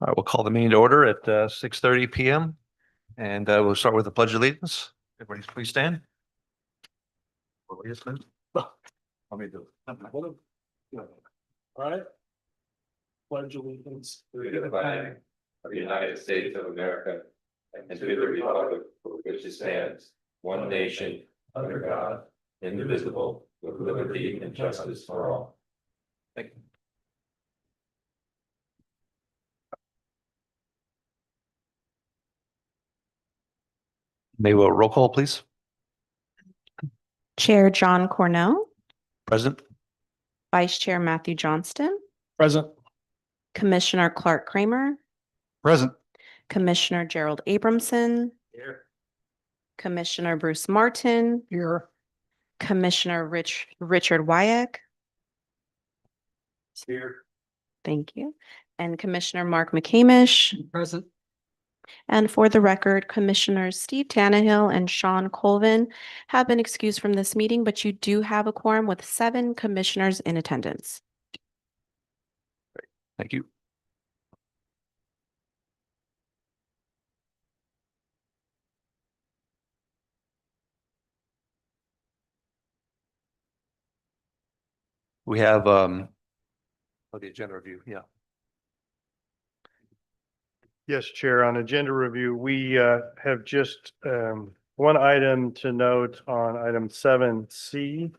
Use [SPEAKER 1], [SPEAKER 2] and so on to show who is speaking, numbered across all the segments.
[SPEAKER 1] All right, we'll call the meeting to order at 6:30 PM. And we'll start with the pledge of allegiance. Everybody please stand. All
[SPEAKER 2] right. Pledge allegiance
[SPEAKER 3] to the flag of the United States of America and to the republic for which it stands, one nation, under God, indivisible, with liberty and justice for all.
[SPEAKER 1] Thank you. May we roll call, please?
[SPEAKER 4] Chair John Cornell,
[SPEAKER 1] Present.
[SPEAKER 4] Vice Chair Matthew Johnston,
[SPEAKER 2] present.
[SPEAKER 4] Commissioner Clark Kramer,
[SPEAKER 2] Present.
[SPEAKER 4] Commissioner Gerald Abramson,
[SPEAKER 1] Here.
[SPEAKER 4] Commissioner Bruce Martin,
[SPEAKER 2] Here.
[SPEAKER 4] Commissioner Richard Wyek.
[SPEAKER 1] Here.
[SPEAKER 4] Thank you. And Commissioner Mark McCamish.
[SPEAKER 2] Present.
[SPEAKER 4] And for the record, Commissioners Steve Tannehill and Sean Colvin have been excused from this meeting, but you do have a quorum with 7 commissioners in attendance.
[SPEAKER 1] Thank you. We have the agenda review. Yeah.
[SPEAKER 5] Yes, Chair. On agenda review, we have just one item to note on item 7C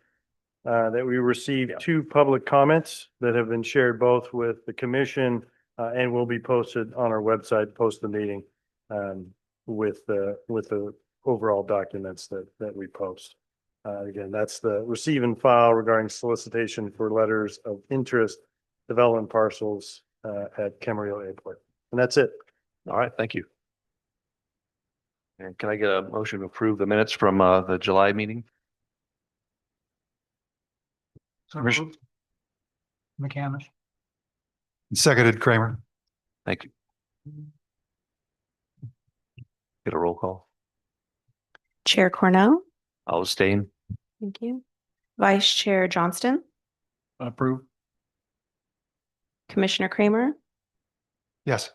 [SPEAKER 5] that we received 2 public comments that have been shared both with the commission and will be posted on our website post the meeting with the overall documents that we post. Again, that's the receive and file regarding solicitation for letters of interest, development parcels at Camarillo Airport. And that's it.
[SPEAKER 1] All right. Thank you. And can I get a motion to approve the minutes from the July meeting?
[SPEAKER 2] McCamish. Seconded Kramer.
[SPEAKER 1] Thank you. Get a roll call.
[SPEAKER 4] Chair Cornell.
[SPEAKER 1] I'll abstain.
[SPEAKER 4] Thank you. Vice Chair Johnston,
[SPEAKER 2] Approve.
[SPEAKER 4] Commissioner Kramer,
[SPEAKER 2] Yes.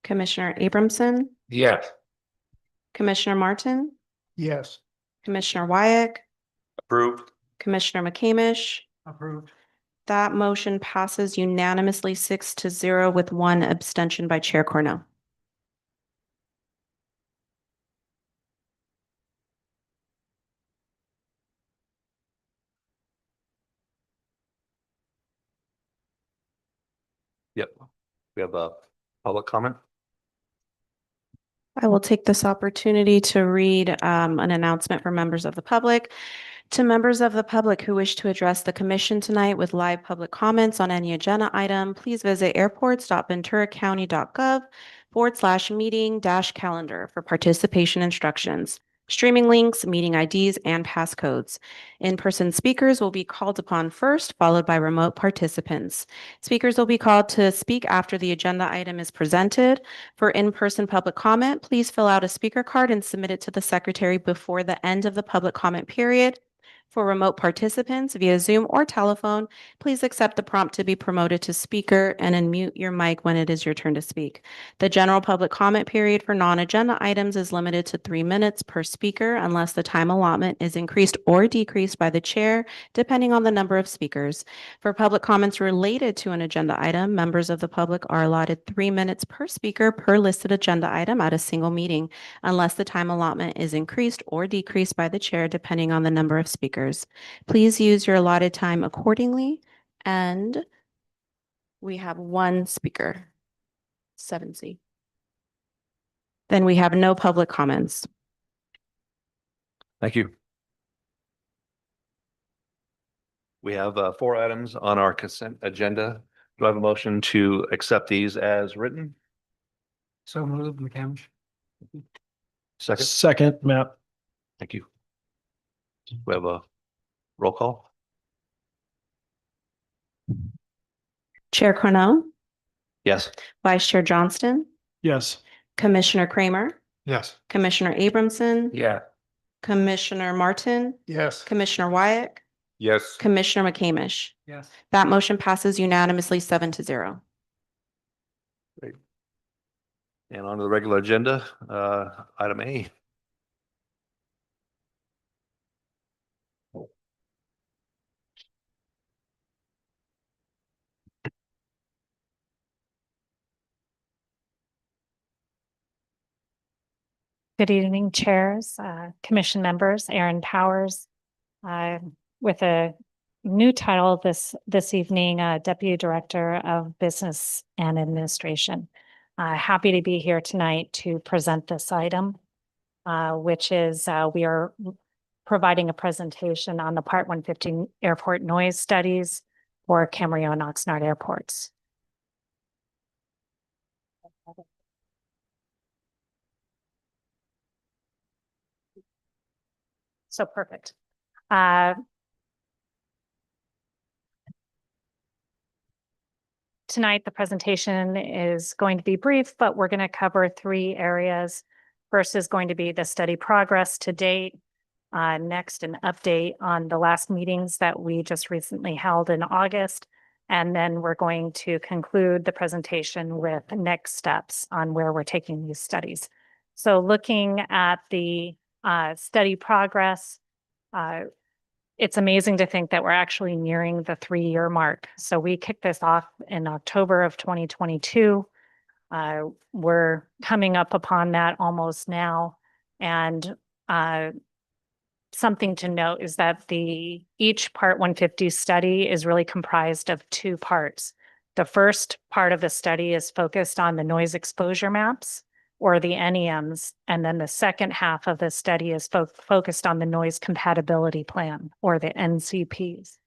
[SPEAKER 4] Commissioner Abramson,
[SPEAKER 3] Yes.
[SPEAKER 4] Commissioner Martin,
[SPEAKER 2] Yes.
[SPEAKER 4] Commissioner Wyek,
[SPEAKER 1] Approved.
[SPEAKER 4] Commissioner McCamish.
[SPEAKER 2] Approved.
[SPEAKER 4] That motion passes unanimously 6-0 with 1 abstention by Chair Cornell.
[SPEAKER 1] Yep. We have a public comment.
[SPEAKER 4] I will take this opportunity to read an announcement for members of the public. To members of the public who wish to address the commission tonight with live public comments on any agenda item, please visit airports.venturacounty.gov/meeting-calendar for participation instructions, streaming links, meeting IDs, and passcodes. In-person speakers will be called upon first, followed by remote participants. Speakers will be called to speak after the agenda item is presented. For in-person public comment, please fill out a speaker card and submit it to the secretary before the end of the public comment period. For remote participants via Zoom or telephone, please accept the prompt to be promoted to speaker and unmute your mic when it is your turn to speak. The general public comment period for non-agenda items is limited to 3 minutes per speaker unless the time allotment is increased or decreased by the chair, depending on the number of speakers. For public comments related to an agenda item, members of the public are allotted 3 minutes per speaker per listed agenda item at a single meeting, unless the time allotment is increased or decreased by the chair, depending on the number of speakers. Please use your allotted time accordingly. And we have 1 speaker, 7C. Then we have no public comments.
[SPEAKER 1] Thank you. We have 4 items on our consent agenda. Do I have a motion to accept these as written?
[SPEAKER 2] So moved, McCamish.
[SPEAKER 1] Second.
[SPEAKER 2] Second, Matt.
[SPEAKER 1] Thank you. We have a roll call.
[SPEAKER 4] Chair Cornell,
[SPEAKER 1] Yes.
[SPEAKER 4] Vice Chair Johnston,
[SPEAKER 2] Yes.
[SPEAKER 4] Commissioner Kramer,
[SPEAKER 2] Yes.
[SPEAKER 4] Commissioner Abramson,
[SPEAKER 3] Yeah.
[SPEAKER 4] Commissioner Martin,
[SPEAKER 2] Yes.
[SPEAKER 4] Commissioner Wyek,
[SPEAKER 3] Yes.
[SPEAKER 4] Commissioner McCamish.
[SPEAKER 2] Yes.
[SPEAKER 4] That motion passes unanimously 7-0.
[SPEAKER 1] And on to the regular agenda, item A.
[SPEAKER 6] Good evening, chairs, commission members, Aaron Powers, uh, with a new title this evening, Deputy Director of Business and Administration. Happy to be here tonight to present this item, which is we are providing a presentation on the Part 150 airport noise studies for Camarillo and Oxnard airports. So perfect. Tonight, the presentation is going to be brief, but we're going to cover three areas. First is going to be the study progress to date. Next, an update on the last meetings that we just recently held in August. And then we're going to conclude the presentation with next steps on where we're taking these studies. So looking at the study progress, it's amazing to think that we're actually nearing the 3-year mark. So we kicked this off in October of 2022. We're coming up upon that almost now. And something to note is that each Part 150 study is really comprised of two parts. The first part of the study is focused on the noise exposure maps, or the NEMs. And then the second half of the study is focused on the noise compatibility plan, or the NCPs.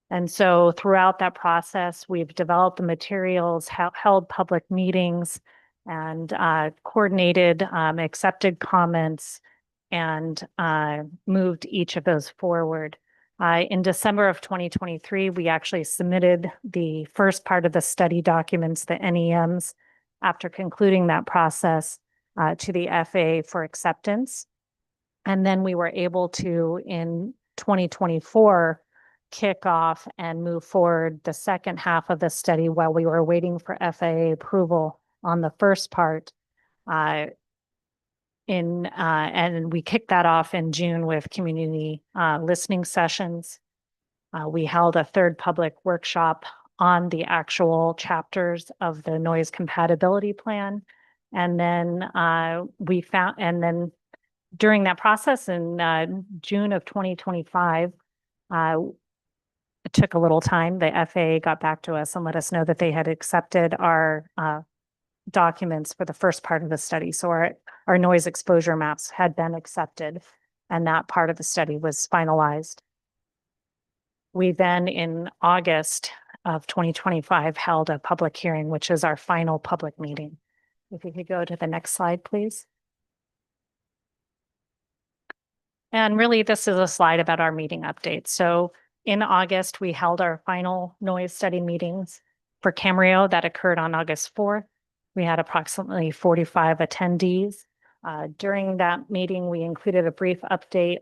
[SPEAKER 6] And so throughout that process, we've developed the materials, held public meetings, and coordinated accepted comments, and moved each of those forward. In December of 2023, we actually submitted the first part of the study documents, the NEMs, after concluding that process to the FAA for acceptance. And then we were able to, in 2024, kick off and move forward the second half of the study while we were waiting for FAA approval on the first part. And we kicked that off in June with community listening sessions. We held a third public workshop on the actual chapters of the noise compatibility plan. And then during that process in June of 2025, it took a little time. The FAA got back to us and let us know that they had accepted our documents for the first part of the study. So our noise exposure maps had been accepted, and that part of the study was finalized. We then, in August of 2025, held a public hearing, which is our final public meeting. If you could go to the next slide, please. And really, this is a slide about our meeting updates. So in August, we held our final noise study meetings for Camarillo that occurred on August 4th. We had approximately 45 attendees. During that meeting, we included a brief update,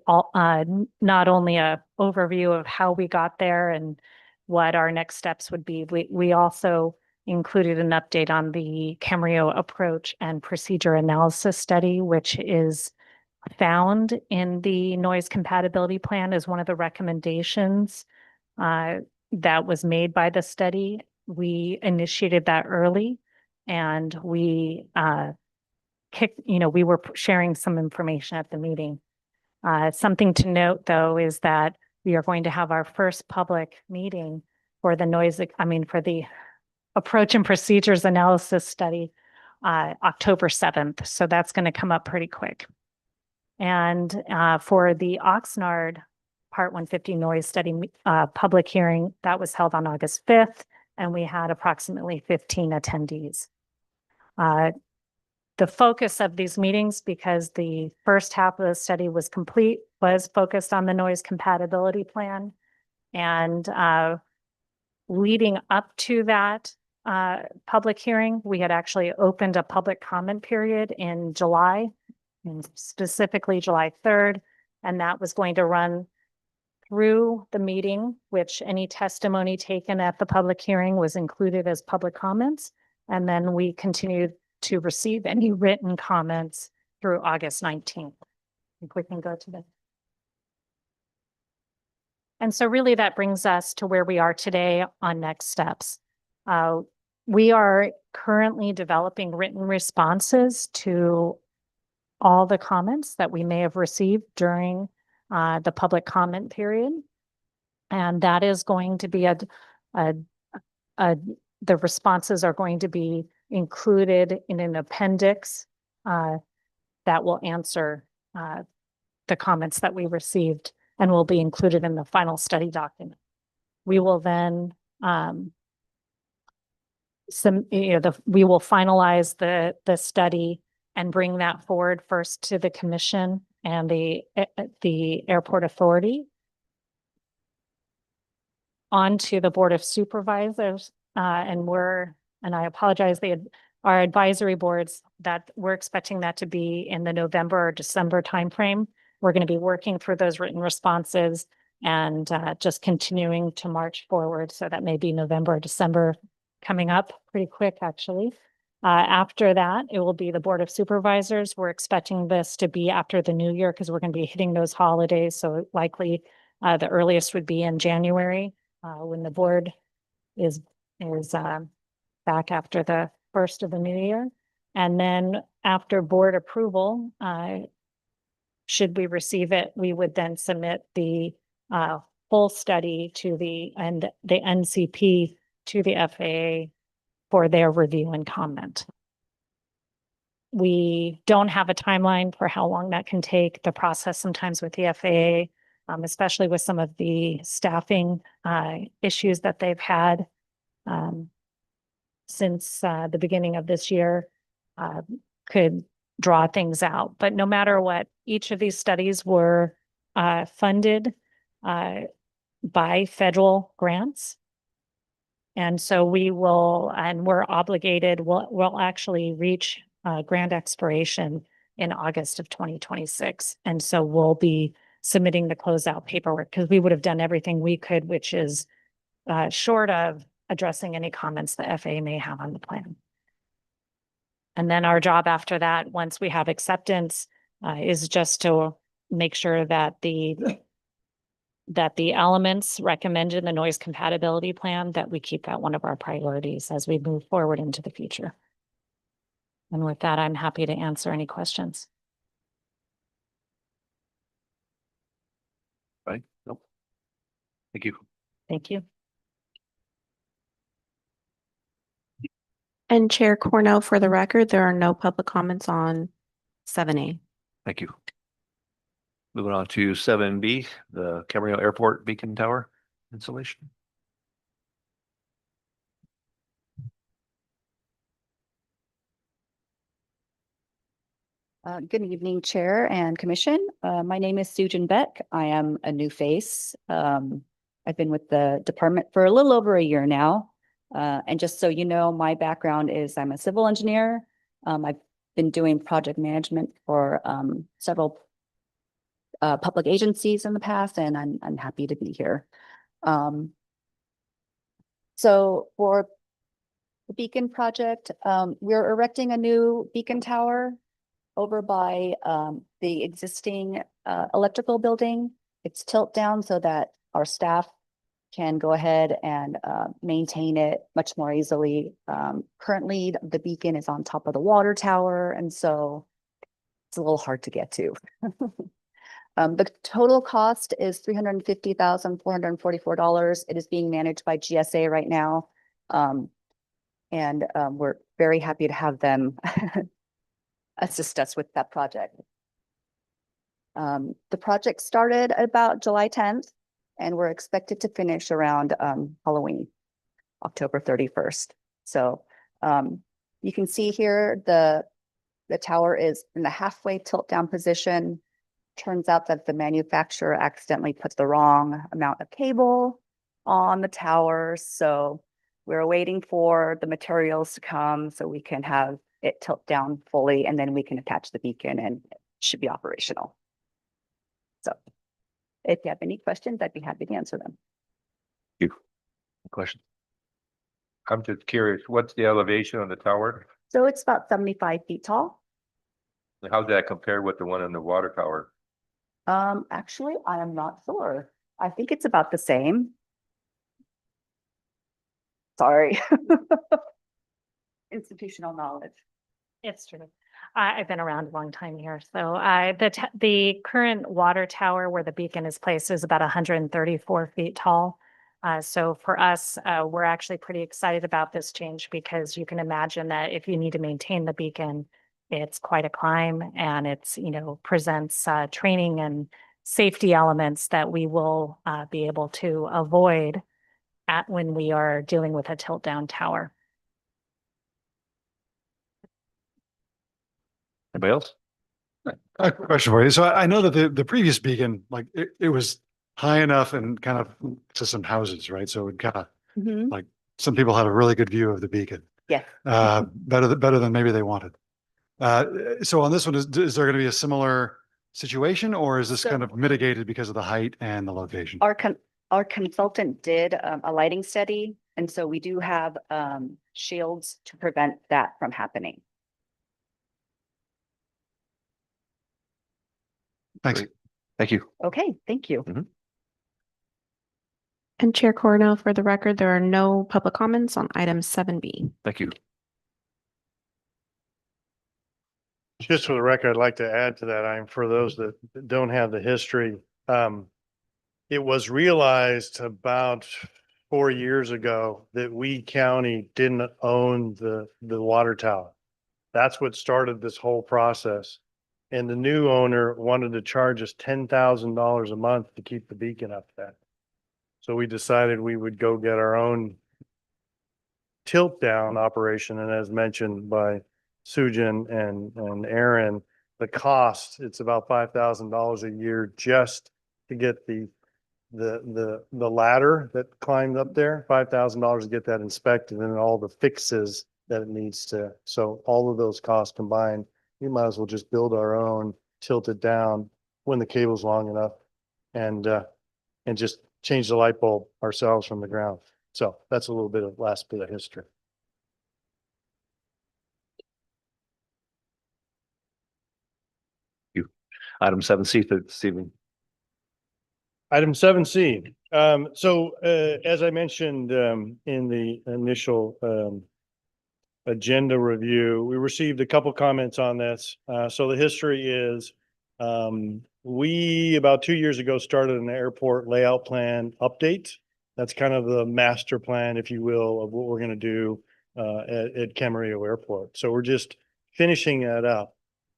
[SPEAKER 6] not only an overview of how we got there and what our next steps would be. We also included an update on the Camarillo approach and procedure analysis study, which is found in the noise compatibility plan as one of the recommendations that was made by the study. We initiated that early, and we we were sharing some information at the meeting. Something to note, though, is that we are going to have our first public meeting for the approach and procedures analysis study October 7th. So that's going to come up pretty quick. And for the Oxnard Part 150 noise study public hearing, that was held on August 5th, and we had approximately 15 attendees. The focus of these meetings, because the first half of the study was complete, was focused on the noise compatibility plan. And leading up to that public hearing, we had actually opened a public comment period in July, and specifically July 3rd, and that was going to run through the meeting, which any testimony taken at the public hearing was included as public comments. And then we continued to receive any written comments through August 19th. I think we can go to the. And so really that brings us to where we are today on next steps. We are currently developing written responses to all the comments that we may have received during the public comment period. And that is going to be the responses are going to be included in an appendix that will answer the comments that we received and will be included in the final study document. We will then we will finalize the study and bring that forward first to the commission and the airport authority, onto the Board of Supervisors, and I apologize, our advisory boards, that we're expecting that to be in the November or December timeframe. We're going to be working through those written responses and just continuing to march forward. So that may be November or December coming up pretty quick, actually. After that, it will be the Board of Supervisors. We're expecting this to be after the new year because we're going to be hitting those holidays. So likely the earliest would be in January when the board is back after the first of the new year. And then after board approval, should we receive it, we would then submit the full study to the NCP to the FAA for their review and comment. We don't have a timeline for how long that can take. The process sometimes with the FAA, especially with some of the staffing issues that they've had since the beginning of this year, could draw things out. But no matter what, each of these studies were funded by federal grants. And so we're obligated, we'll actually reach grant expiration in August of 2026. And so we'll be submitting the closeout paperwork because we would have done everything we could, which is short of addressing any comments the FAA may have on the plan. And then our job after that, once we have acceptance, is just to make sure that the elements recommended in the noise compatibility plan, that we keep that one of our priorities as we move forward into the future. And with that, I'm happy to answer any questions.
[SPEAKER 1] Right? Nope. Thank you.
[SPEAKER 6] Thank you.
[SPEAKER 4] And Chair Cornell, for the record, there are no public comments on 7A.
[SPEAKER 1] Thank you. Moving on to 7B, the Camarillo Airport Beacon Tower installation.
[SPEAKER 7] Good evening, Chair and Commission. My name is Susan Beck. I am a new face. I've been with the department for a little over a year now. And just so you know, my background is I'm a civil engineer. I've been doing project management for several public agencies in the past, and I'm happy to be here. So for the Beacon project, we're erecting a new beacon tower over by the existing electrical building. It's tilt down so that our staff can go ahead and maintain it much more easily. Currently, the beacon is on top of the water tower, and so it's a little hard to get to. The total cost is $350,444. It is being managed by GSA right now. And we're very happy to have them assist us with that project. The project started about July 10th, and we're expected to finish around Halloween, October 31st. So you can see here the tower is in the halfway tilt down position. Turns out that the manufacturer accidentally put the wrong amount of cable on the tower. So we're waiting for the materials to come so we can have it tilt down fully, and then we can attach the beacon and it should be operational. So if you have any questions, I'd be happy to answer them.
[SPEAKER 1] Question.
[SPEAKER 3] I'm just curious, what's the elevation of the tower?
[SPEAKER 7] So it's about 75 feet tall.
[SPEAKER 3] How did that compare with the one in the water tower?
[SPEAKER 7] Actually, I am not sure. I think it's about the same. Sorry. Institutional knowledge.
[SPEAKER 6] It's true. I've been around a long time here. So the current water tower where the beacon is placed is about 134 feet tall. So for us, we're actually pretty excited about this change because you can imagine that if you need to maintain the beacon, it's quite a climb and it's, presents training and safety elements that we will be able to avoid at when we are dealing with a tilt down tower.
[SPEAKER 1] Anybody else?
[SPEAKER 2] A question for you. So I know that the previous beacon, like it was high enough and kind of to some houses, right? So it kind of,
[SPEAKER 7] Mhm.
[SPEAKER 2] like, some people had a really good view of the beacon,
[SPEAKER 7] Yes.
[SPEAKER 2] better than maybe they wanted. So on this one, is there going to be a similar situation, or is this
[SPEAKER 7] So-
[SPEAKER 2] kind of mitigated because of the height and the location?
[SPEAKER 7] Our consultant did a lighting study, and so we do have shields to prevent that from happening.
[SPEAKER 2] Thanks.
[SPEAKER 1] Great. Thank you.
[SPEAKER 7] Okay, thank you.
[SPEAKER 4] And Chair Cornell, for the record, there are no public comments on item 7B.
[SPEAKER 1] Thank you.
[SPEAKER 5] Just for the record, I'd like to add to that, for those that don't have the history. It was realized about 4 years ago that we county didn't own the water tower. That's what started this whole process. And the new owner wanted to charge us $10,000 a month to keep the beacon up there. So we decided we would go get our own tilt down operation. And as mentioned by Sujin and Aaron, the cost, it's about $5,000 a year just to get the ladder that climbed up there, $5,000 to get that inspected and all the fixes that it needs to. So all of those costs combined, we might as well just build our own, tilt it down when the cable's long enough and just change the light bulb ourselves from the ground. So that's a little bit of last bit of history.
[SPEAKER 1] Item 7C for this evening.
[SPEAKER 5] Item 7C. As I mentioned, in the initial, agenda review, we received a couple comments on this. So the history is, we about 2 years ago started an airport layout plan update. That's kind of the master plan, if you will, of what we're going to do, at Camarillo Airport. So we're just finishing that up.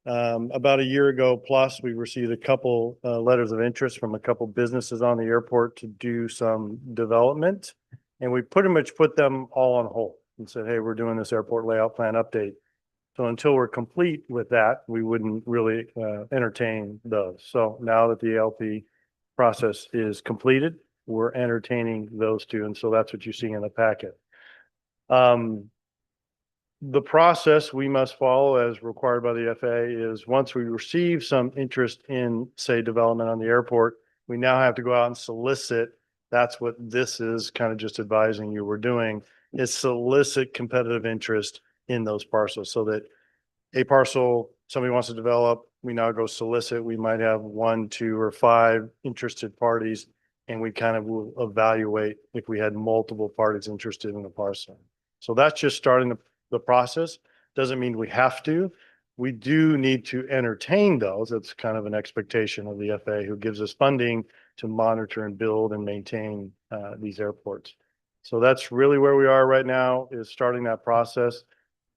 [SPEAKER 5] About a year ago plus, we received a couple letters of interest from a couple businesses on the airport to do some development. And we pretty much put them all on hold and said, hey, we're doing this airport layout plan update. So until we're complete with that, we wouldn't really entertain those. So now that the LP process is completed, we're entertaining those two. And so that's what you see in the packet. The process we must follow as required by the FAA is once we receive some interest in, say, development on the airport, we now have to go out and solicit. That's what this is kind of just advising you we're doing, is solicit competitive interest in those parcels so that a parcel somebody wants to develop, we now go solicit. We might have 1, 2, or 5 interested parties, and we kind of will evaluate if we had multiple parties interested in the parcel. So that's just starting the process. Doesn't mean we have to. We do need to entertain those. It's kind of an expectation of the FAA who gives us funding to monitor and build and maintain these airports. So that's really where we are right now, is starting that process.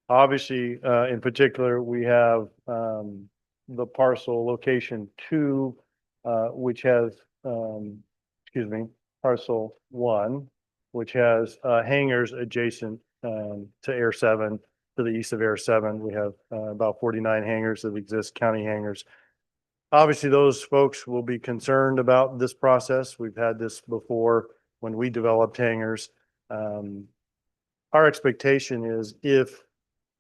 [SPEAKER 5] Obviously, in particular, we have the parcel location 2, which has, parcel 1, which has hangars adjacent to Air 7, to the east of Air 7. We have about 49 hangars that exist, county hangars. Obviously, those folks will be concerned about this process. We've had this before when we developed hangars. Our expectation is if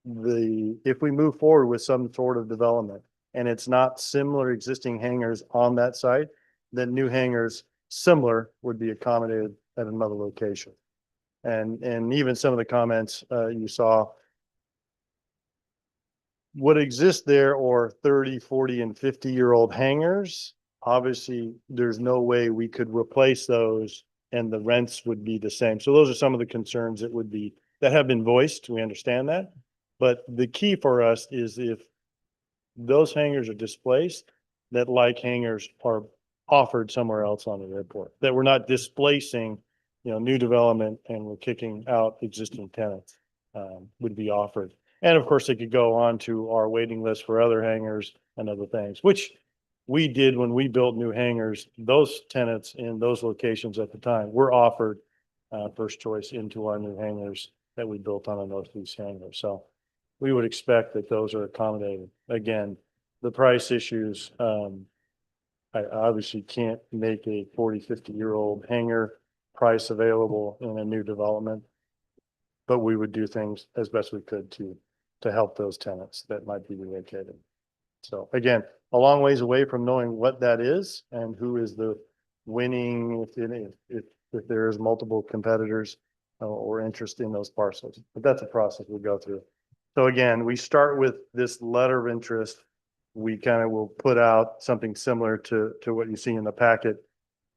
[SPEAKER 5] we move forward with some sort of development and it's not similar existing hangars on that site, then new hangars similar would be accommodated at another location. And even some of the comments you saw what exists there are 30, 40, and 50-year-old hangars. Obviously, there's no way we could replace those and the rents would be the same. So those are some of the concerns that have been voiced. We understand that. But the key for us is if those hangars are displaced, that like hangars are offered somewhere else on the airport, that we're not displacing, new development and we're kicking out existing tenants, would be offered. And of course, they could go on to our waiting list for other hangars and other things, which we did when we built new hangars. Those tenants in those locations at the time were offered first choice into our new hangars that we built on a northeast hangar. So we would expect that those are accommodated. Again, the price issues, I obviously can't make a 40, 50-year-old hangar price available in a new development. But we would do things as best we could to help those tenants that might be relocated. So again, a long ways away from knowing what that is and who is the winning, if there is multiple competitors or interest in those parcels. But that's a process we go through. So again, we start with this letter of interest. We kind of will put out something similar to what you see in the packet.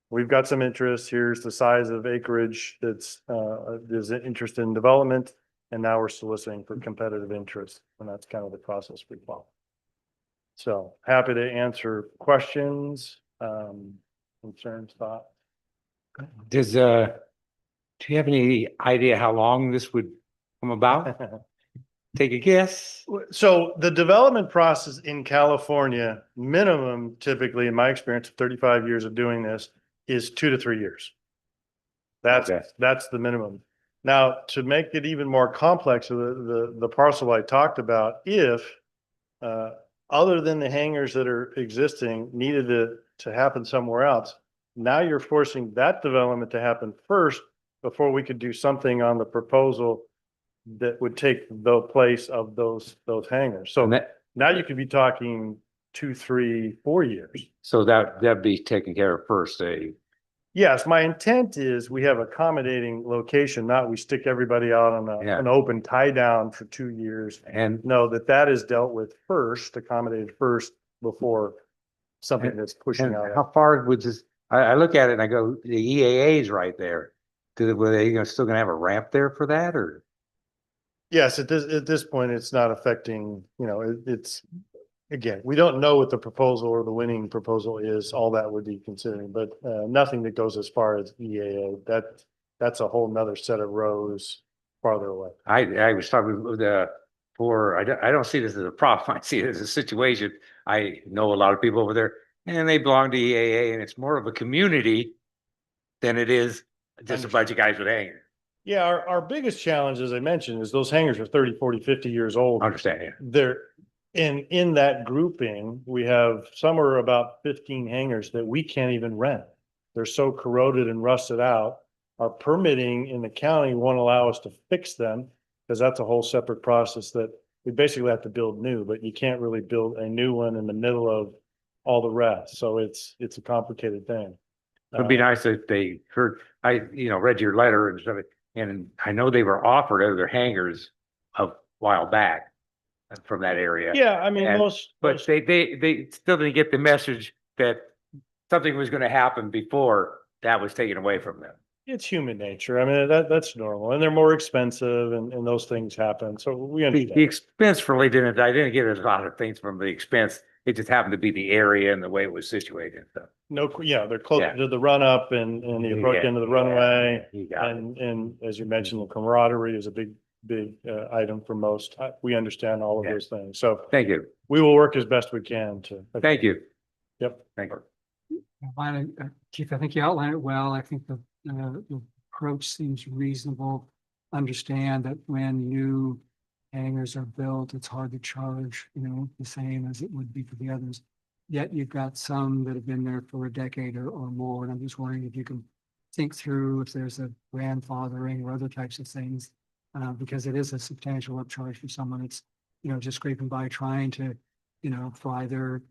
[SPEAKER 5] We've got some interest. Here's the size of acreage that's there's an interest in development. And now we're soliciting for competitive interest. And that's kind of the process we follow. So happy to answer questions, concerns, thoughts.
[SPEAKER 8] Do you have any idea how long this would come about? Take a guess.
[SPEAKER 5] So the development process in California, minimum typically, in my experience of 35 years of doing this, is 2 to 3 years. That's the minimum. Now, to make it even more complex, the parcel I talked about, if other than the hangars that are existing needed to happen somewhere else, now you're forcing that development to happen first before we could do something on the proposal that would take the place of those hangars. So now you could be talking 2, 3, 4 years.
[SPEAKER 8] So that'd be taken care of first,
[SPEAKER 5] Yes, my intent is we have accommodating location, not we stick everybody out on an open tie down for 2 years.
[SPEAKER 8] and
[SPEAKER 5] No, that is dealt with first, accommodated first before something that's pushing out.
[SPEAKER 8] how far would this, I look at it and I go, the EAA is right there. Were they still gonna have a ramp there for that, or?
[SPEAKER 5] Yes, at this point, it's not affecting, it's, again, we don't know what the proposal or the winning proposal is, all that would be considering, but nothing that goes as far as EAA. That's a whole nother set of rows farther away.
[SPEAKER 8] I was talking with I don't see this as a problem. I see it as a situation. I know a lot of people over there and they belong to EAA, and it's more of a community than it is just a bunch of guys with hangers.
[SPEAKER 5] Yeah, our biggest challenge, as I mentioned, is those hangars are 30, 40, 50 years old.
[SPEAKER 8] I understand, yeah.
[SPEAKER 5] They're in that grouping, we have somewhere about 15 hangars that we can't even rent. They're so corroded and rusted out. Our permitting in the county won't allow us to fix them because that's a whole separate process that we basically have to build new, but you can't really build a new one in the middle of all the rest. So it's a complicated thing.
[SPEAKER 8] It'd be nice if they heard, read your letter and stuff, and I know they were offered other hangars a while back from that area.
[SPEAKER 5] Yeah, I mean,
[SPEAKER 8] But they still didn't get the message that something was gonna happen before that was taken away from them.
[SPEAKER 5] it's human nature. I mean, that's normal, and they're more expensive and those things happen. So we
[SPEAKER 8] The
[SPEAKER 5] understand.
[SPEAKER 8] expense really I didn't get a lot of things from the expense. It just happened to be the area and the way it was situated, so.
[SPEAKER 5] No, yeah, they're close
[SPEAKER 8] Yeah.
[SPEAKER 5] to the run up and the approach
[SPEAKER 8] Yeah,
[SPEAKER 5] into the runway.
[SPEAKER 8] You got it.
[SPEAKER 5] And as you mentioned, the camaraderie is a big item for most. We understand all of
[SPEAKER 8] Yeah.
[SPEAKER 5] those things. So
[SPEAKER 8] Thank you.
[SPEAKER 5] we will work as best we can to.
[SPEAKER 8] Thank you.
[SPEAKER 5] Yep.
[SPEAKER 8] Thank you.
[SPEAKER 9] Keith, I think you outlined it well. I think the approach seems reasonable. Understand that when new hangars are built, it's hard to charge, the same as it would be for the others. Yet you've got some that have been there for a decade or more, and I'm just wondering if you can think through if there's a grandfathering or other types of things, because it is a substantial upcharge for someone that's, just scraping by trying to, fly their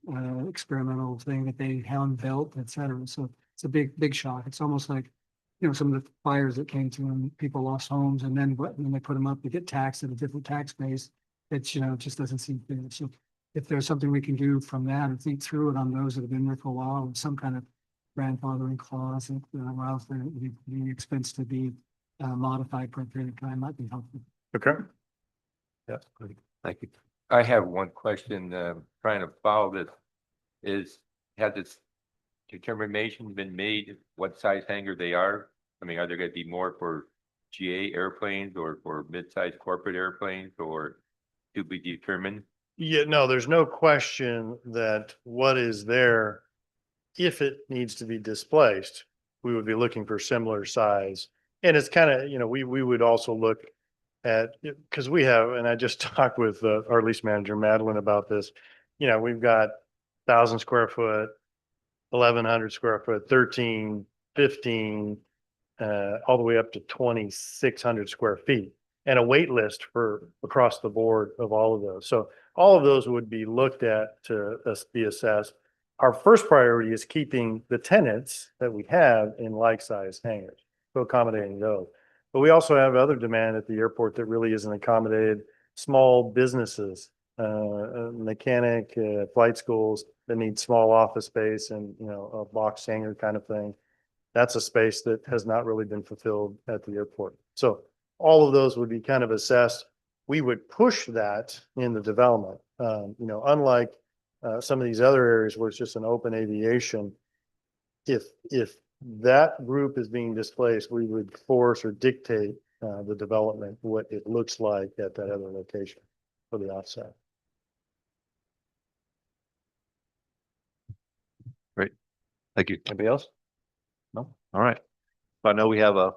[SPEAKER 9] experimental thing that they hand built, et cetera. So it's a big shock. It's almost like, some of the fires that came through and people lost homes, and then when they put them up, they get taxed at a different tax base. It's, it just doesn't seem fair. So if there's something we can do from that and think through it on those that have been there for a while, and some kind of grandfathering clause that allows the expense to be modified for a period of time might be helpful.
[SPEAKER 5] Okay.
[SPEAKER 1] Yeah, thank you.
[SPEAKER 3] I have one question, trying to follow this. Has this determination been made what size hangar they are? I mean, are there gonna be more for GA airplanes or for mid-sized corporate airplanes or to be determined?
[SPEAKER 5] Yeah, no, there's no question that what is there, if it needs to be displaced, we would be looking for similar size. And it's kind of, we would also look at, because we have, and I just talked with our lease manager, Madeline, about this. We've got 1,000 square foot, 1,100 square foot, 13, 15, all the way up to 2,600 square feet, and a wait list for across the board of all of those. So all of those would be looked at to be assessed. Our first priority is keeping the tenants that we have in like-size hangars, so accommodating those. But we also have other demand at the airport that really isn't accommodated. Small businesses, mechanic, flight schools that need small office space and, a box hangar kind of thing. That's a space that has not really been fulfilled at the airport. So all of those would be kind of assessed. We would push that in the development. Unlike some of these other areas where it's just an open aviation, if that group is being displaced, we would force or dictate the development, what it looks like at that other location for the offset.
[SPEAKER 1] Great. Thank you. Anybody else? No? All right. I know we have a,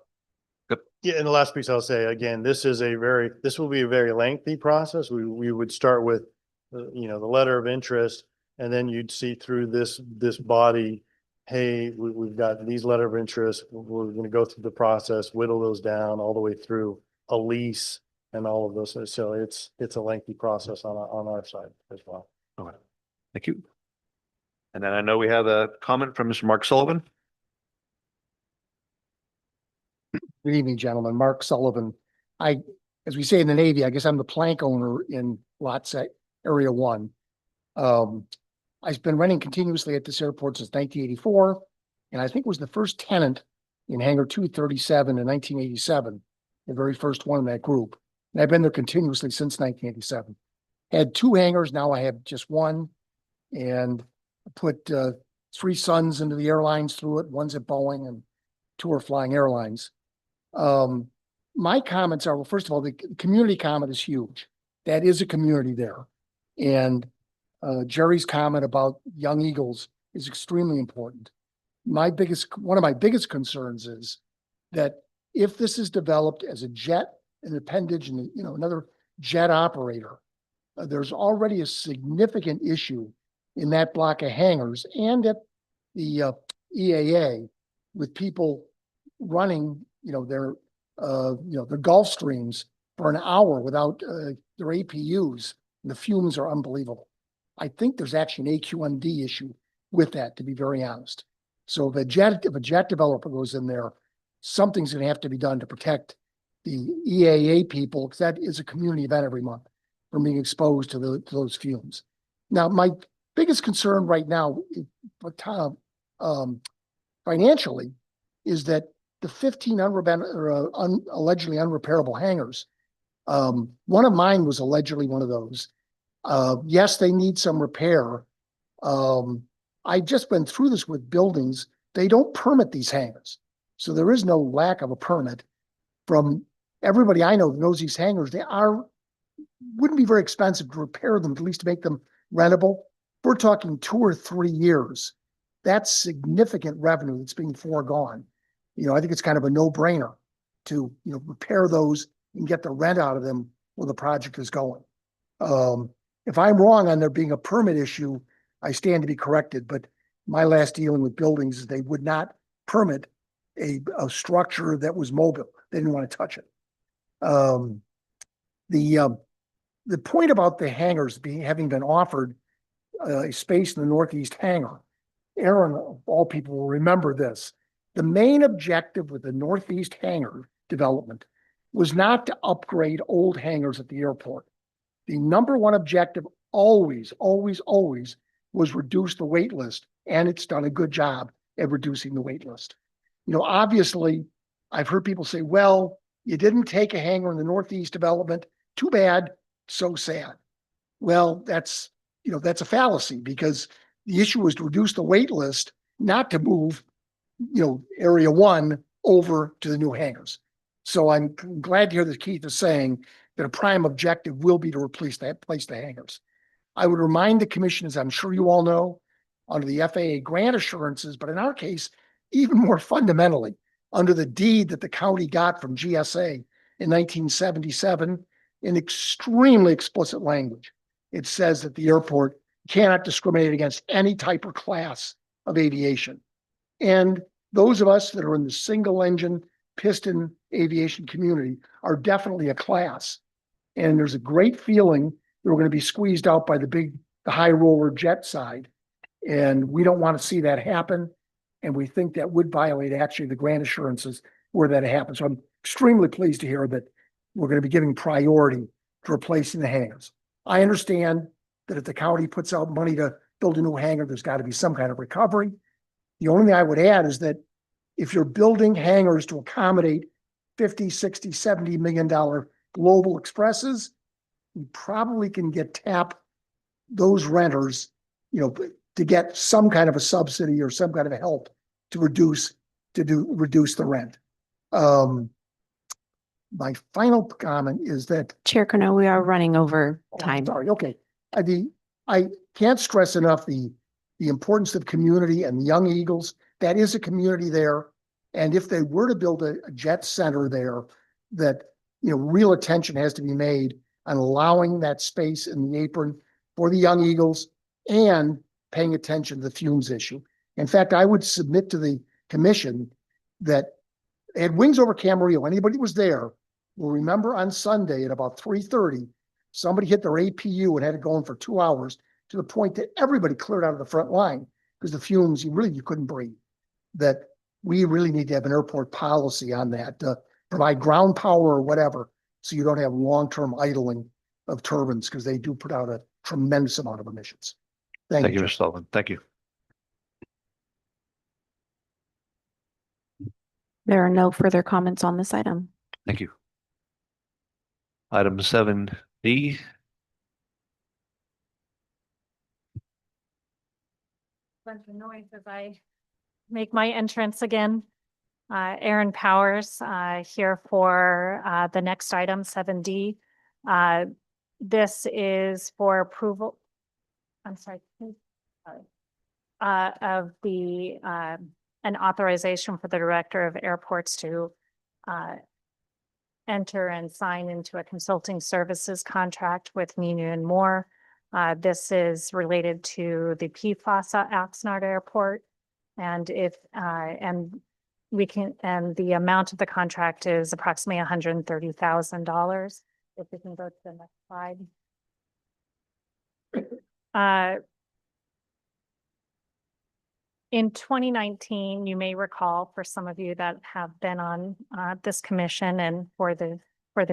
[SPEAKER 5] Yeah, and the last piece I'll say, again, this will be a very lengthy process. We would start with, the letter of interest, and then you'd see through this body, hey, we've got these letter of interest. We're going to go through the process, whittle those down all the way through a lease and all of those. So it's a lengthy process on our side as well.
[SPEAKER 1] okay. Thank you. And then I know we have a comment from Mr. Mark Sullivan.
[SPEAKER 10] Good evening, gentlemen. Mark Sullivan. As we say in the Navy, I guess I'm the plank owner in Area 1. I've been renting continuously at this airport since 1984, and I think was the first tenant in Hangar 237 in 1987, the very first one in that group. And I've been there continuously since 1987. Had 2 hangars, now I have just one, and put 3 sons into the airlines through it. One's at Boeing and 2 are flying airlines. My comments are, well, first of all, the community comment is huge. That is a community there. And Jerry's comment about Young Eagles is extremely important. One of my biggest concerns is that if this is developed as a jet, an appendage, and another jet operator, there's already a significant issue in that block of hangars and at the EAA with people running, their Gulf Streams for an hour without their APUs. And the fumes are unbelievable. I think there's actually an AQMD issue with that, to be very honest. So if a jet developer goes in there, something's going to have to be done to protect the EAA people, because that is a community event every month, from being exposed to those fumes. Now, my biggest concern right now, financially, is that the 15 allegedly unrepairable hangars, one of mine was allegedly one of those. Yes, they need some repair. I just went through this with buildings. They don't permit these hangars. So there is no lack of a permit. From everybody I know that knows these hangars, wouldn't be very expensive to repair them, at least to make them rentable. We're talking 2 or 3 years. That's significant revenue that's being foregone. I think it's kind of a no-brainer to, repair those and get the rent out of them where the project is going. If I'm wrong on there being a permit issue, I stand to be corrected. But my last dealing with buildings is they would not permit a structure that was mobile. They didn't want to touch it. The point about the hangars having been offered a space in the Northeast hangar, Aaron, of all people, will remember this. The main objective with the Northeast hangar development was not to upgrade old hangars at the airport. The number one objective always, always, always was reduce the wait list, and it's done a good job at reducing the wait list. You know, obviously, I've heard people say, well, you didn't take a hangar in the Northeast development. Too bad, so sad. Well, that's a fallacy, because the issue was to reduce the wait list, not to move, Area 1 over to the new hangars. So I'm glad to hear that Keith is saying that a prime objective will be to replace the hangars. I would remind the commission, as I'm sure you all know, under the FAA grant assurances, but in our case, even more fundamentally, under the deed that the county got from GSA in 1977, in extremely explicit language, it says that the airport cannot discriminate against any type or class of aviation. And those of us that are in the single engine piston aviation community are definitely a class. And there's a great feeling that we're going to be squeezed out by the high roller jet side. And we don't want to see that happen. And we think that would violate actually the grant assurances where that happens. So I'm extremely pleased to hear that we're going to be giving priority to replacing the hangars. I understand that if the county puts out money to build a new hangar, there's got to be some kind of recovery. The only thing I would add is that if you're building hangars to accommodate 50, 60, $70 million global expresses, you probably can tap those renters, to get some kind of a subsidy or some kind of a help to reduce the rent. My final comment is that
[SPEAKER 4] Chair Cornell, we are running over time.
[SPEAKER 10] Sorry, okay. I can't stress enough the importance of community and the Young Eagles. That is a community there. And if they were to build a jet center there, that, real attention has to be made on allowing that space in the apron for the Young Eagles and paying attention to the fumes issue. In fact, I would submit to the commission that at Wings Over Camarillo, anybody was there will remember on Sunday at about 3:30, somebody hit their APU and had it going for 2 hours, to the point that everybody cleared out of the front line because the fumes, you couldn't breathe. That we really need to have an airport policy on that, to provide ground power or whatever, so you don't have long-term idling of turbines, because they do put out a tremendous amount of emissions.
[SPEAKER 1] Thank you,
[SPEAKER 10] Jeff.
[SPEAKER 1] Mr. Sullivan. Thank you.
[SPEAKER 4] There are no further comments on this item.
[SPEAKER 1] Thank you. Item 7D.
[SPEAKER 6] Bunch of noise as I make my entrance again. Aaron Powers, here for the next item, 7D. This is for approval. I'm sorry. Of the an authorization for the Director of Airports to enter and sign into a consulting services contract with Menu and More. This is related to the PFAS at Oxnard Airport. And the amount of the contract is approximately $130,000. If we can go to the next slide. In 2019, you may recall, for some of you that have been on this commission, and for the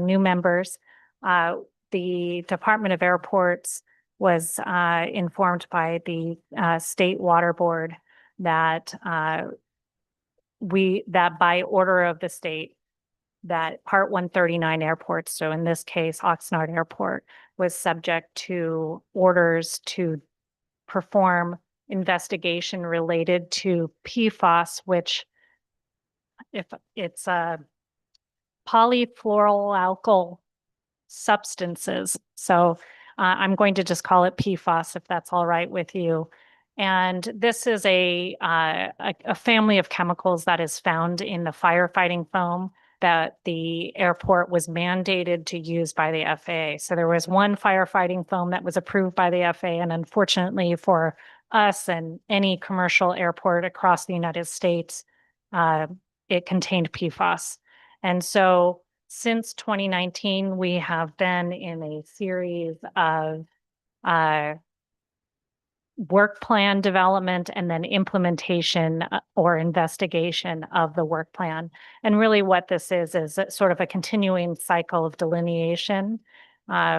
[SPEAKER 6] new members, the Department of Airports was informed by the State Water Board that that by order of the state, that Part 139 airports, so in this case, Oxnard Airport, was subject to orders to perform investigation related to PFAS, which if it's a polyfluoroalkyl substances. So I'm going to just call it PFAS if that's all right with you. And this is a family of chemicals that is found in the firefighting foam that the airport was mandated to use by the FAA. So there was one firefighting foam that was approved by the FAA, and unfortunately for us and any commercial airport across the United States, it contained PFAS. And so since 2019, we have been in a series of work plan development and then implementation or investigation of the work plan. And really what this is sort of a continuing cycle of delineation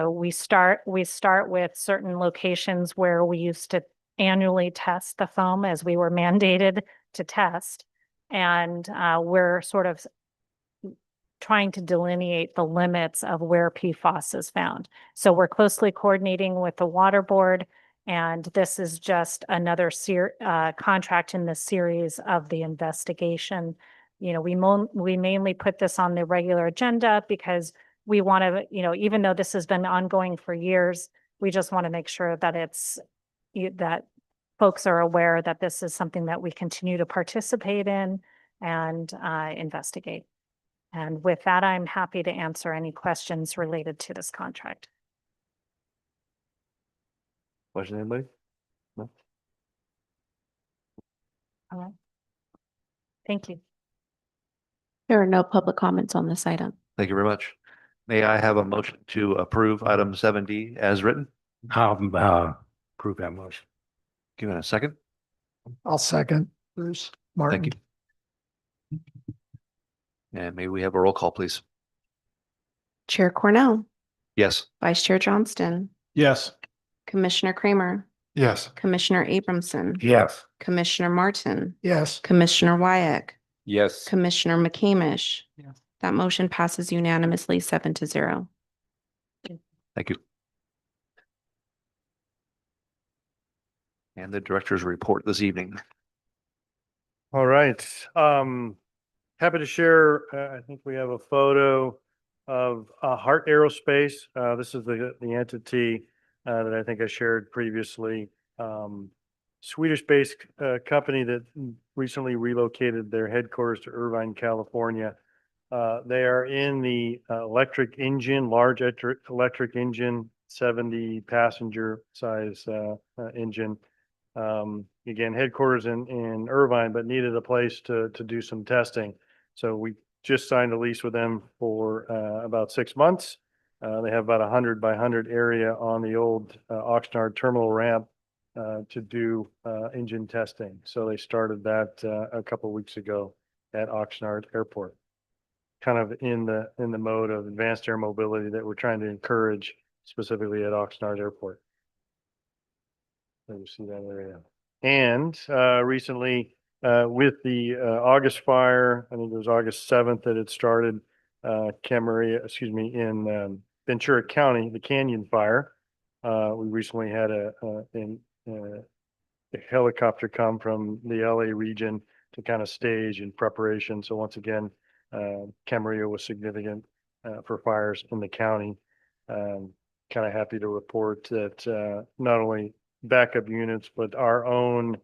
[SPEAKER 6] We start with certain locations where we used to annually test the foam as we were mandated to test. And we're sort of trying to delineate the limits of where PFAS is found. So we're closely coordinating with the water board, and this is just another contract in the series of the investigation. You know, we mainly put this on the regular agenda because we want to, you know, even though this has been ongoing for years, we just want to make sure that that folks are aware that this is something that we continue to participate in and investigate. And with that, I'm happy to answer any questions related to this contract.
[SPEAKER 1] Question, anybody? No?
[SPEAKER 6] All right. Thank you.
[SPEAKER 4] There are no public comments on this item.
[SPEAKER 1] Thank you very much. May I have a motion to approve item 7D as written?
[SPEAKER 8] I'll approve that motion.
[SPEAKER 1] Give it a second.
[SPEAKER 10] I'll second. Bruce,
[SPEAKER 1] Thank you. And may we have a roll call, please?
[SPEAKER 4] Chair Cornell,
[SPEAKER 1] Yes.
[SPEAKER 4] Vice Chair Johnston,
[SPEAKER 2] Yes.
[SPEAKER 4] Commissioner Kramer,
[SPEAKER 2] Yes.
[SPEAKER 4] Commissioner Abramson,
[SPEAKER 8] Yes.
[SPEAKER 4] Commissioner Martin,
[SPEAKER 10] Yes.
[SPEAKER 4] Commissioner Wyack,
[SPEAKER 8] Yes.
[SPEAKER 4] Commissioner McCamish.
[SPEAKER 9] Yes.
[SPEAKER 4] That motion passes unanimously 7-0.
[SPEAKER 1] Thank you. And the director's report this evening.
[SPEAKER 5] All right. Happy to share, I think we have a photo of Heart Aerospace. This is the entity that I think I shared previously. Swedish-based company that recently relocated their headquarters to Irvine, California. They are in the electric engine, large electric engine, 70 passenger size engine. Again, headquarters in Irvine, but needed a place to do some testing. So we just signed a lease with them for about 6 months. They have about 100 by 100 area on the old Oxnard terminal ramp to do engine testing. So they started that a couple of weeks ago at Oxnard Airport. Kind of in the mode of advanced air mobility that we're trying to encourage specifically at Oxnard Airport. You see that area. And recently, with the August fire, I think it was August 7th that it started, in Ventura County, the Canyon Fire. We recently had a helicopter come from the LA region to kind of stage in preparation. So once again, Camarillo was significant for fires in the county. Kind of happy to report that not only backup units, but our own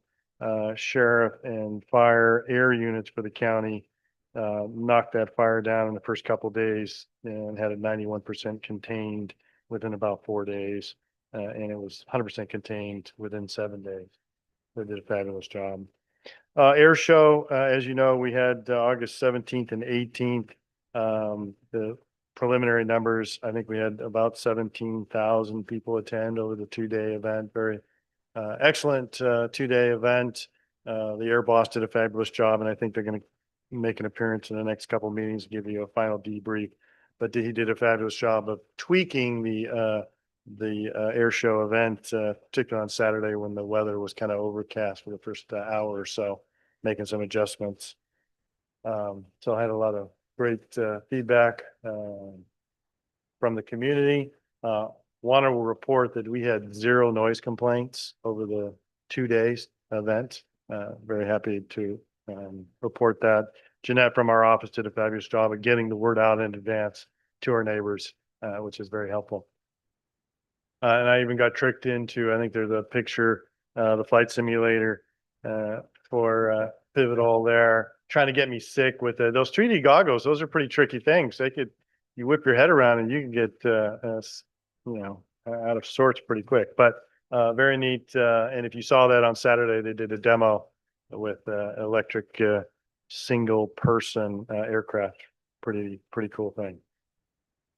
[SPEAKER 5] sheriff and fire air units for the county knocked that fire down in the first couple of days and had it 91% contained within about 4 days. And it was 100% contained within 7 days. They did a fabulous job. Air show, as you know, we had August 17th and 18th. The preliminary numbers, I think we had about 17,000 people attend over the 2-day event. Very excellent 2-day event. The Air Boss did a fabulous job, and I think they're going to make an appearance in the next couple of meetings, give you a final debrief. But he did a fabulous job of tweaking the air show event, particularly on Saturday when the weather was kind of overcast for the first hour or so, making some adjustments. So I had a lot of great feedback from the community. Want to report that we had 0 noise complaints over the 2 days event. Very happy to report that. Jeanette from our office did a fabulous job of getting the word out in advance to our neighbors, which is very helpful. And I even got tricked into, I think there's a picture, the flight simulator for Pivotal there, trying to get me sick with those 3D goggles. Those are pretty tricky things. You whip your head around and you can get, out of sorts pretty quick, but very neat. And if you saw that on Saturday, they did a demo with electric single person aircraft. Pretty cool thing.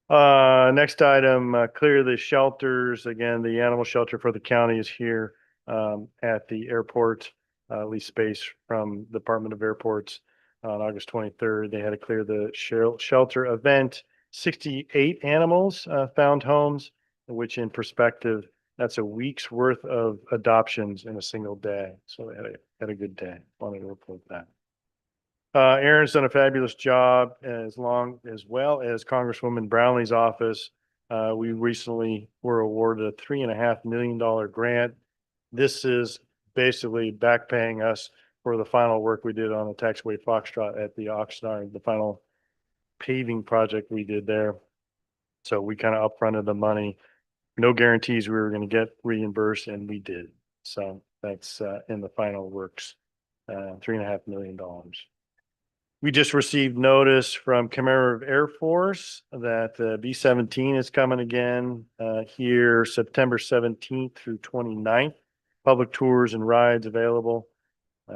[SPEAKER 5] Next item, clear the shelters. Again, the animal shelter for the county is here at the airport, lease space from the Department of Airports on August 23rd. They had to clear the shelter event 68 animals found homes, which in perspective, that's a week's worth of adoptions in a single day. So they had a good day. Wanted to report that. Aaron's done a fabulous job as well as Congresswoman Brownlee's office. We recently were awarded a $3.5 million grant. This is basically back paying us for the final work we did on the taxiway Foxtrot at the Oxnard, the final paving project we did there. So we kind of upfronted the money. No guarantees we were going to get reimbursed, and we did. So that's in the final works, $3.5 million. We just received notice from Commander of Air Force that B-17 is coming again here September 17th through 29th. Public tours and rides available.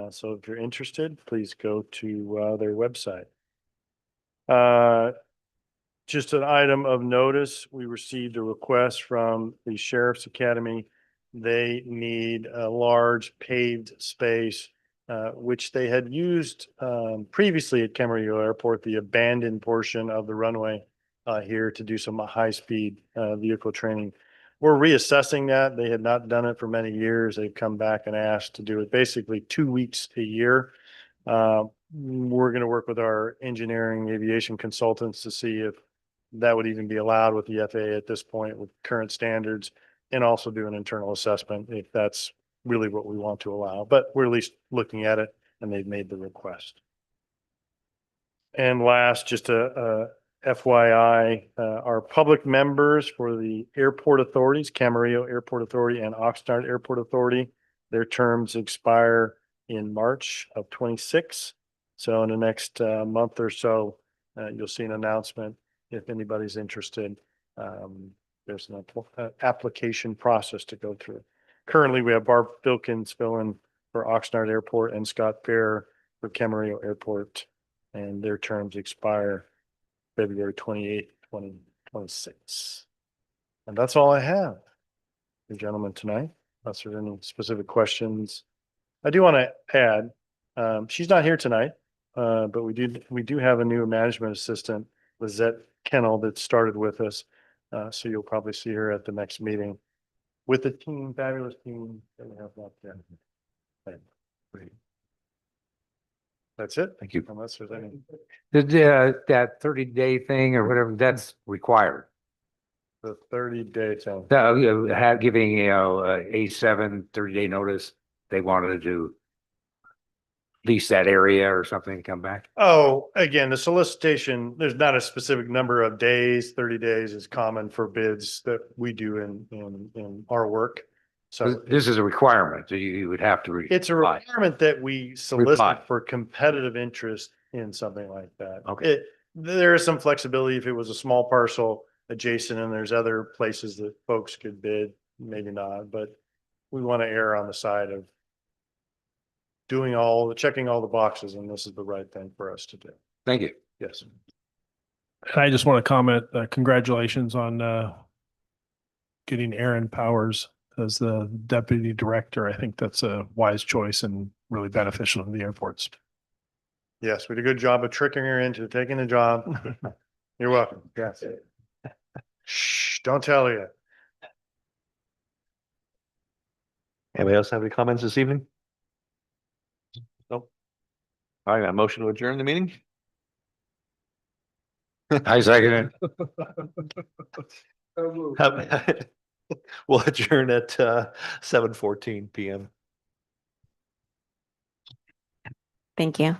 [SPEAKER 5] So if you're interested, please go to their website. Just an item of notice, we received a request from the Sheriff's Academy. They need a large paved space, which they had used previously at Camarillo Airport, the abandoned portion of the runway here to do some high-speed vehicle training. We're reassessing that. They had not done it for many years. They've come back and asked to do it basically 2 weeks a year. We're going to work with our engineering aviation consultants to see if that would even be allowed with the FAA at this point with current standards, and also do an internal assessment if that's really what we want to allow. But we're at least looking at it, and they've made the request. And last, just a FYI, our public members for the airport authorities, Camarillo Airport Authority and Oxnard Airport Authority, their terms expire in March of 26. So in the next month or so, you'll see an announcement if anybody's interested. There's an application process to go through. Currently, we have Barb Filkins filling for Oxnard Airport and Scott Fair for Camarillo Airport, and their terms expire February 28th, 2026. And that's all I have, you gentlemen, tonight, unless there's any specific questions. I do want to add, she's not here tonight, but we do have a new management assistant, Lizette Kennel, that started with us. So you'll probably see her at the next meeting with the team, fabulous team that we have left there. That's it.
[SPEAKER 8] Thank you.
[SPEAKER 5] Unless there's any.
[SPEAKER 8] That 30-day thing or whatever, that's required.
[SPEAKER 5] The 30-day thing.
[SPEAKER 8] Giving, A7 30-day notice, they wanted to do lease that area or something, come back.
[SPEAKER 5] Oh, again, the solicitation, there's not a specific number of days. 30 days is common for bids that we do in our work. So
[SPEAKER 8] This is a requirement, so you would have to.
[SPEAKER 5] it's a
[SPEAKER 8] reply.
[SPEAKER 5] requirement that we
[SPEAKER 8] Reply.
[SPEAKER 5] solicit for competitive interest in something like that.
[SPEAKER 8] Okay.
[SPEAKER 5] There is some flexibility if it was a small parcel adjacent and there's other places that folks could bid, maybe not, but we want to err on the side of checking all the boxes, and this is the right thing for us to do.
[SPEAKER 8] Thank you.
[SPEAKER 5] Yes.
[SPEAKER 11] I just want to comment, congratulations on getting Aaron Powers as the deputy director. I think that's a wise choice and really beneficial to the airports.
[SPEAKER 5] Yes, we did a good job of tricking her into taking the job. You're welcome. Yes. Shh, don't tell you.
[SPEAKER 1] Anybody else have any comments this evening? Nope. All right, a motion to adjourn the meeting?
[SPEAKER 8] I second it.
[SPEAKER 1] We'll adjourn at 7:14 PM.
[SPEAKER 4] Thank you.